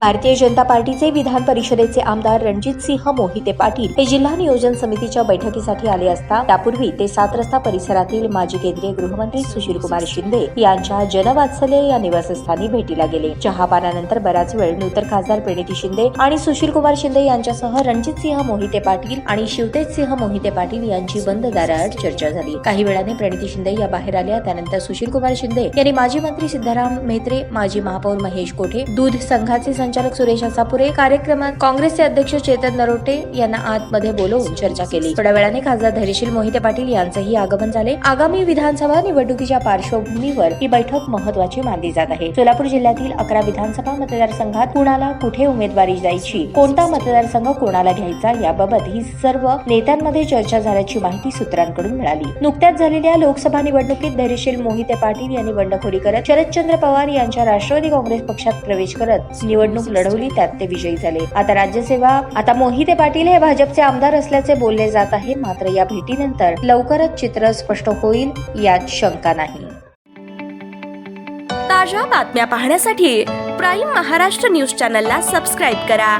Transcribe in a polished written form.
भारतीय जनता पार्टीचे विधान परिषदेचे आमदार रणजितसिंह मोहिते पाटील हे जिल्हा नियोजन समितीच्या बैठकीसाठी आले असता त्यापूर्वी ते 7 रस्ता परिसरातील माजी केंद्रीय गृहमंत्री सुशीलकुमार शिंदे यांच्या जनवात्सल्य या निवासस्थानी भेटीला गेले। चहापानानंतर बराच वेळ नूतन खासदार प्रणिती शिंदे आणि सुशीलकुमार शिंदे यांच्यासह रणजितसिंह मोहिते पाटील आणि शिवतेजसिंह मोहिते पाटील यांची बंद दाराआड चर्चा झाली। काही वेळाने प्रणिती शिंदे या बाहेर आल्या। त्यानंतर सुशीलकुमार शिंदे यांनी माजी मंत्री सिद्धाराम म्हेत्रे, माजी महापौर महेश कोठे, दूध संघाचे संचालक सुरेश असापुरे, कार्यक्रमात काँग्रेसचे अध्यक्ष चेतन नरोटे यांना आतमध्ये बोलवून चर्चा केली। थोड्या वेळाने खासदार धैर्यशील मोहिते पाटील यांचेही आगमन झाले। आगामी विधानसभा निवडणुकीच्या पार्श्वभूमीवर ही बैठक महत्त्वाची मानली जात आहे। सोलापूर जिल्ह्यातील 11 विधानसभा मतदारसंघात कुणाला कुठे उमेदवारी द्यायची, कोणता मतदारसंघ कोणाला घ्यायचा याबाबत ही सर्व नेत्यांमध्ये चर्चा झाल्याची माहिती सूत्रांकडून मिळाली। नुकत्याच झालेल्या लोकसभा निवडणुकीत धैर्यशील मोहिते पाटील यांनी बंडखोरी करत शरदचंद्र पवार यांच्या राष्ट्रवादी काँग्रेस पक्षात प्रवेश करत निवडणूक लढवली, त्यात ते विजयी झाले। आता मोहिते पाटील हे भाजपचे आमदार असल्याचे बोलले जात आहे। मात्र या भेटीनंतर लवकरच चित्र स्पष्ट होईल यात शंका नाही। ताज्या बातम्या पाहण्यासाठी प्राईम महाराष्ट्र न्यूज चॅनलला सबस्क्राईब करा।